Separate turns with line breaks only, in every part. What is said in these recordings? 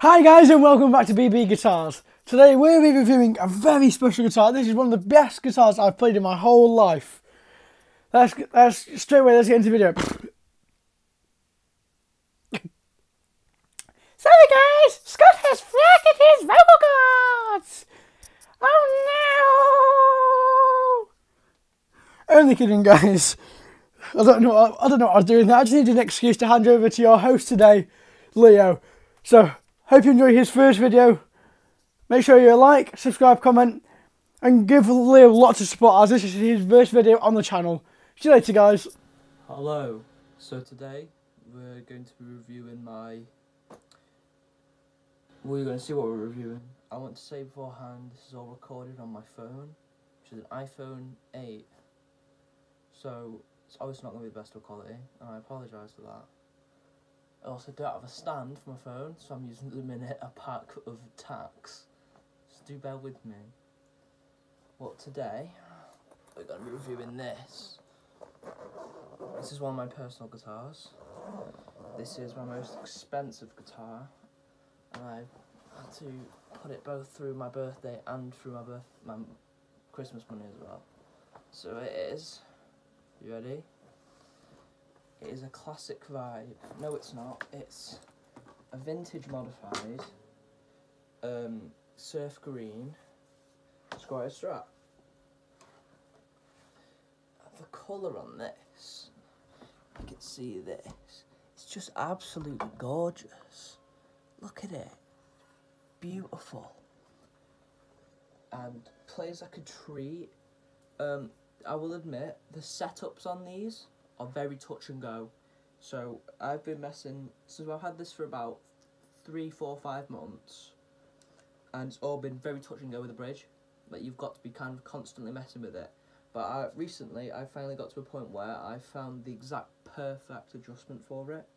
Hi guys and welcome back to BB Guitars. Today we'll be reviewing a very special guitar. This is one of the best guitars I've played in my whole life. Let's straight away, let's get into the video. Sorry guys, Scott has fractured his vocal cords. Oh no! Only kidding guys. I don't know what I was doing. I just needed an excuse to hand over to your host today, Leo. So, hope you enjoy his first video. Make sure you like, subscribe, comment, and give Leo lots of support as this is his first video on the channel. See you later, guys.
Hello. So today we're going to be reviewing we're going to see what we're reviewing. I want to say beforehand, this is all recorded on my phone, which is an iPhone 8. So it's obviously not going to be the best of quality, and I apologise for that. I also don't have a stand for my phone, so I'm using at the minute a pack of tacks. So do bear with me. But today, we're going to be reviewing this. This is one of my personal guitars. This is my most expensive guitar, and I had to put it both through my birthday and through my Christmas money as well. So it is, you ready? It is a classic vibe. No, it's not. It's a vintage modified surf green square strap. The colour on this, you can see this. It's just absolutely gorgeous. Look at it. Beautiful. And plays like a treat. I will admit, the setups on these are very touch and go. So I've been so I've had this for about 3, 4, 5 months, and it's all been very touch and go with the bridge. Like, you've got to be kind of constantly messing with it. But recently I finally got to a point where I found the exact perfect adjustment for it.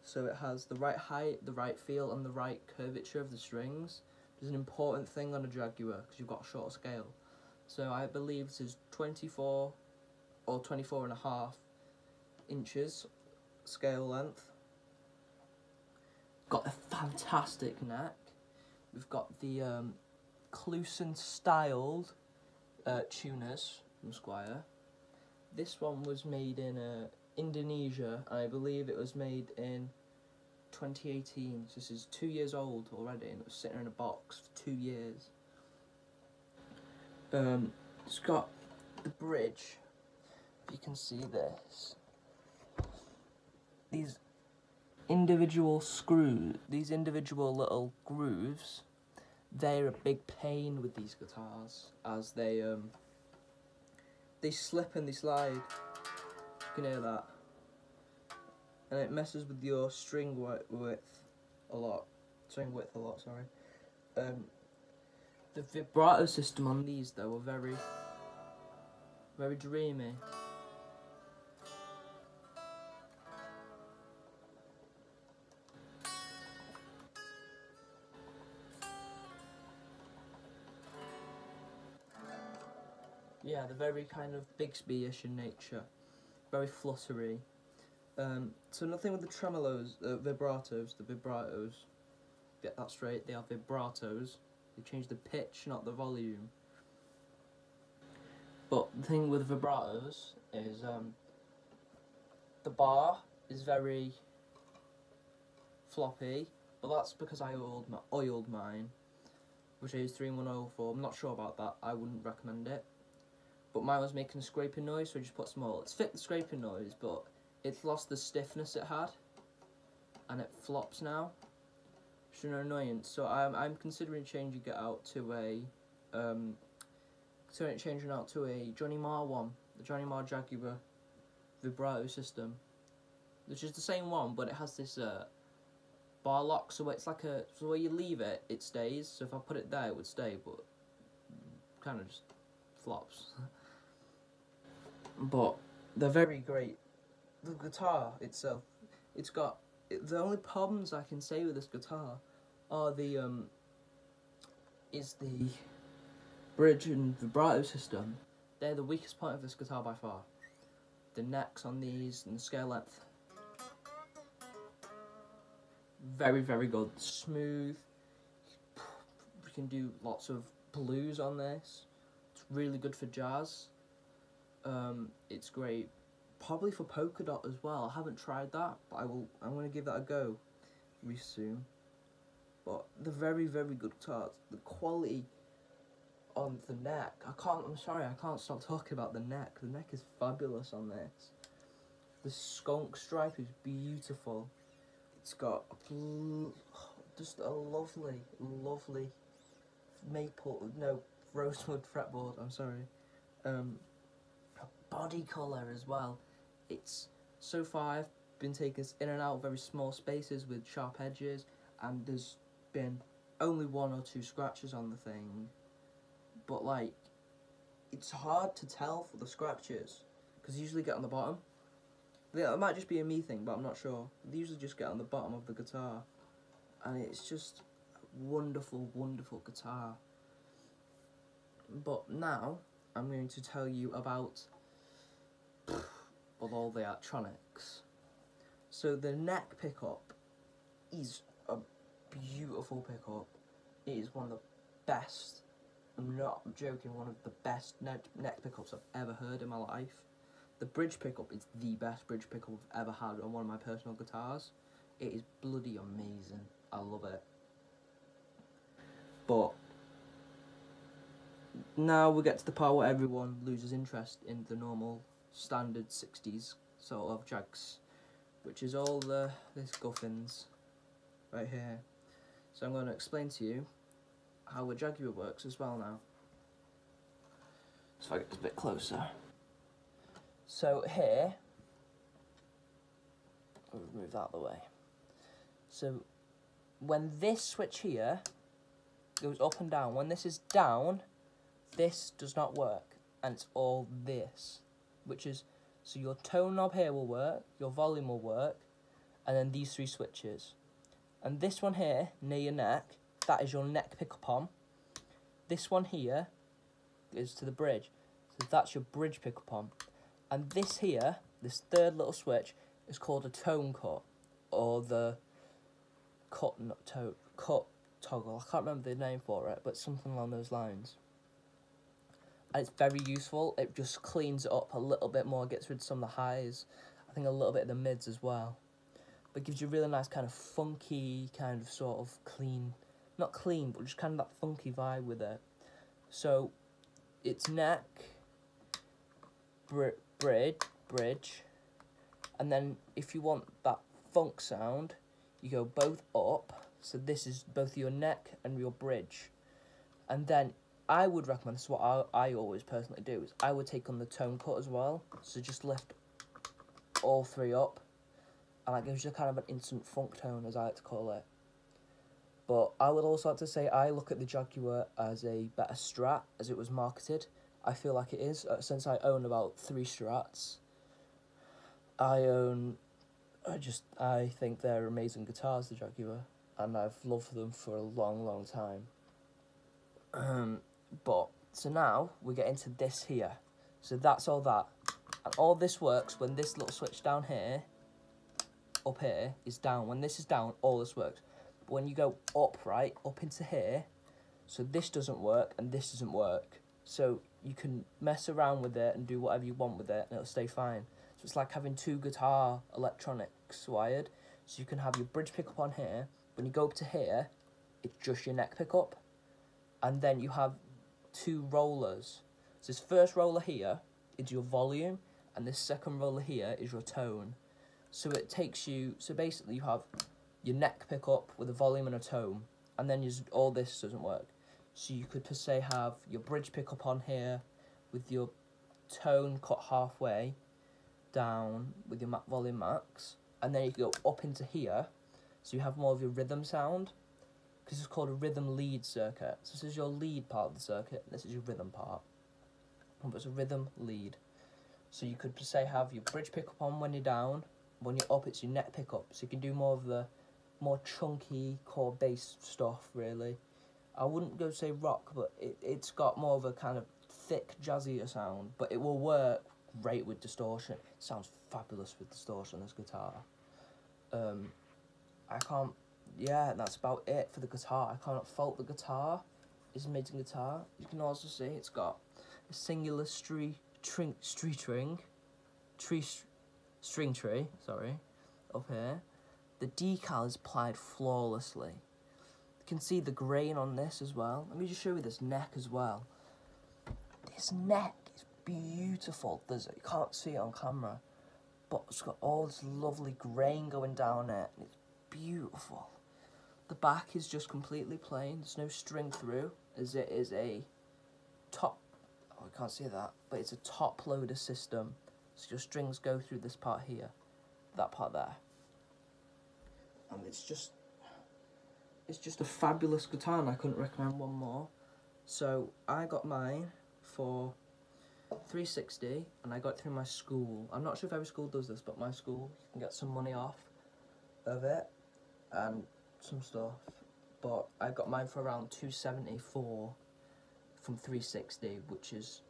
So it has the right height, the right feel, and the right curvature of the strings. Which is an important thing on a Jaguar because you've got a shorter scale. So I believe this is 24 or 24.5 inches scale length. Got a fantastic neck. We've got the Clusen styled tuners from Squire. This one was made in Indonesia, and I believe it was made in 2018. So this is 2 years old already, and it was sitting in a box for 2 years. It's got the bridge. If you can see this, these individual screws, these individual little grooves, they're a big pain with these guitars, as they slip and they slide. You can hear that, and it messes with your string width a lot. Sorry. The vibrato system on these though are very, very dreamy. Yeah, they're very kind of Bigsby-ish in nature, very fluttery. So nothing with the tremolos, vibratos, get that straight, they are vibratos. They change the pitch, not the volume. But the thing with vibratos is the bar is very floppy, but that's because I oiled mine, which I use 3-in-1 for. I'm not sure about that, I wouldn't recommend it. But mine was making a scraping noise, so I just put some oil. It's fit the scraping noise, but it's lost the stiffness it had, and it flops now, which is an annoyance. So I'm considering changing it out to a Johnny Marr one, the Johnny Marr Jaguar vibrato system, which is the same one, but it has this bar lock. So it's like so where you leave it, it stays. So if I put it there, it would stay, but kind of just flops. But they're very great. The guitar itself, the only problems I can say with this guitar are the bridge and vibrato system. They're the weakest point of this guitar by far. The necks on these and the scale length, Very, very good. Smooth. We can do lots of blues on this. It's really good for jazz. It's great, probably for polka dot as well. I haven't tried that, but I'm going to give that a go really soon. But the very, very good guitars. The quality on the neck. I'm sorry, I can't stop talking about the neck. The neck is fabulous on this. The skunk stripe is beautiful. It's got just a lovely, lovely rosewood fretboard, I'm sorry. Body colour as well. It's so far I've been taking this in and out of very small spaces with sharp edges, and there's been only 1 or 2 scratches on the thing, but like it's hard to tell for the scratches because they usually get on the bottom. It might just be a me thing, but I'm not sure. They usually just get on the bottom of the guitar, and it's just a wonderful, wonderful guitar. But now I'm going to tell you about all the electronics. So the neck pickup is a beautiful pickup. It is one of the best, I'm not joking, one of the best neck pickups I've ever heard in my life. The bridge pickup is the best bridge pickup I've ever had on one of my personal guitars. It is bloody amazing. I love it. But now we get to the part where everyone loses interest in the normal standard 60s sort of Jags, which is all this guffins right here. So I'm going to explain to you how a Jaguar works as well now. So if I get this a bit closer. So here, I'll move that out of the way. So when this switch here goes up and down, when this is down, this does not work, and it's all this, which is, so your tone knob here will work, your volume will work, and then these 3 switches. And this one here, near your neck, that is your neck pickup on. This one here is to the bridge, so that's your bridge pickup on. And this here, this 3rd little switch, is called a tone cut, or the cut toggle. I can't remember the name for it, but something along those lines. And it's very useful. It just cleans it up a little bit more, gets rid of some of the highs, I think a little bit of the mids as well. But gives you a really nice kind of funky, kind of sort of clean, not clean, but just kind of that funky vibe with it. So it's neck, bridge, and then if you want that funk sound, you go both up. So this is both your neck and your bridge. And then I would recommend, this is what I always personally do, is I would take on the tone cut as well. So just lift all 3 up, and that gives you kind of an instant funk tone, as I like to call it. But I would also like to say I look at the Jaguar as a better Strat, as it was marketed. I feel like it is, since I own about 3 Strats. I think they're amazing guitars, the Jaguar, and I've loved them for a long, long time. So now we get into this here. So that's all that. And all this works when this little switch down here, up here, is down. When this is down, all this works. But when you go up, right, up into here, so this doesn't work and this doesn't work. So you can mess around with it and do whatever you want with it and it'll stay fine. So it's like having 2 guitar electronics wired. So you can have your bridge pickup on here. When you go up to here, it's just your neck pickup. And then you have 2 rollers. So this first roller here is your volume, and this second roller here is your tone. So it takes you, so basically you have your neck pickup with a volume and a tone, and then all this doesn't work. So you could per se have your bridge pickup on here with your tone cut halfway down with your volume max, and then you can go up into here, so you have more of your rhythm sound, because it's called a rhythm lead circuit. So this is your lead part of the circuit, and this is your rhythm part. But it's a rhythm lead. So you could per se have your bridge pickup on when you're down, when you're up it's your neck pickup, so you can do more of the more chunky core bass stuff, really. I wouldn't go say rock, but it's got more of a kind of thick, jazzier sound, but it will work great with distortion. It sounds fabulous with distortion, this guitar. yeah, that's about it for the guitar. I cannot fault the guitar. It's an amazing guitar. You can also see it's got a singular string tree, sorry, up here. The decal is applied flawlessly. You can see the grain on this as well. Let me just show you this neck as well. This neck is beautiful. You can't see it on camera, but it's got all this lovely grain going down it. It's beautiful. The back is just completely plain. There's no string through, as it is a top. Oh, I can't see that, but it's a top loader system. So your strings go through this part here, that part there, and it's just a fabulous guitar, and I couldn't recommend one more. So I got mine for $360, and I got it through my school. I'm not sure if every school does this, but my school, you can get some money off of it and some stuff. But I got mine for around $274 from $360, which is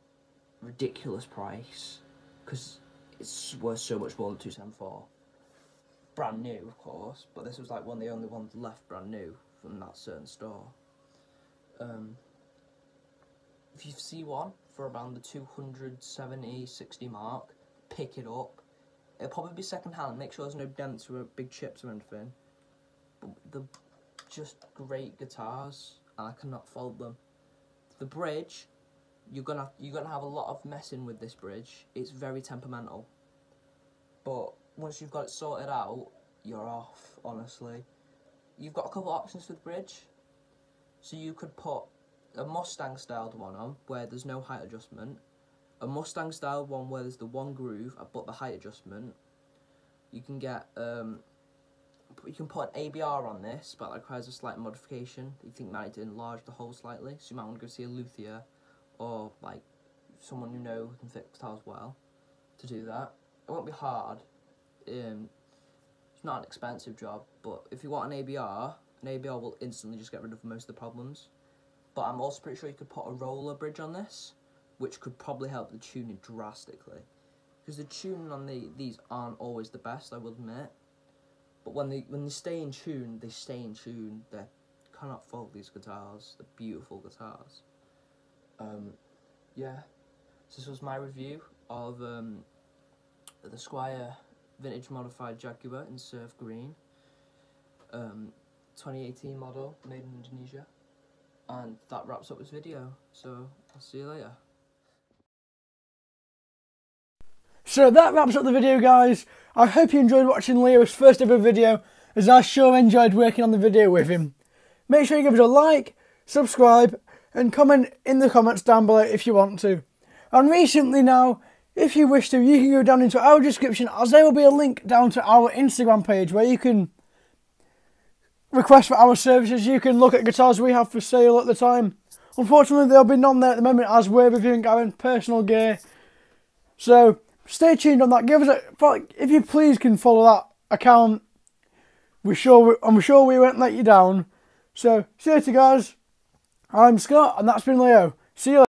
a ridiculous price because it's worth so much more than $274. Brand new, of course, but this was like one of the only ones left brand new from that certain store. If you see one for around the 270, 60 mark, pick it up. It'll probably be second hand. Make sure there's no dents or big chips or anything. But they're just great guitars, and I cannot fault them. The bridge, you're gonna have a lot of messing with this bridge. It's very temperamental, but once you've got it sorted out, you're off. Honestly, you've got a couple options for the bridge. So you could put a Mustang styled one on where there's no height adjustment, a Mustang styled one where there's the one groove but the height adjustment. You can get you can put an ABR on this, but that requires a slight modification. You think might enlarge the hole slightly, so you might want to go see a luthier or like someone you know who can fix guitars well to do that. It won't be hard. It's not an expensive job, but if you want an ABR will instantly just get rid of most of the problems. But I'm also pretty sure you could put a roller bridge on this, which could probably help the tuning drastically. Because the tuning on these aren't always the best, I will admit. But when they stay in tune, they stay in tune. They cannot fault these guitars. They're beautiful guitars. Yeah. So this was my review of the Squier Vintage Modified Jaguar in Surf Green. 2018 model, made in Indonesia. And that wraps up this video. So I'll see you later.
So that wraps up the video, guys. I hope you enjoyed watching Leo's first ever video, as I sure enjoyed working on the video with him. Make sure you give us a like, subscribe, and comment in the comments down below if you want to. And recently now, if you wish to, you can go down into our description, as there will be a link down to our Instagram page where you can request for our services. You can look at guitars we have for sale at the time. Unfortunately, there'll be none there at the moment, as we're reviewing our own personal gear. So stay tuned on that. Give us if you please can follow that account. I'm sure we won't let you down. So see you later, guys. I'm Scott, and that's been Leo. See you later.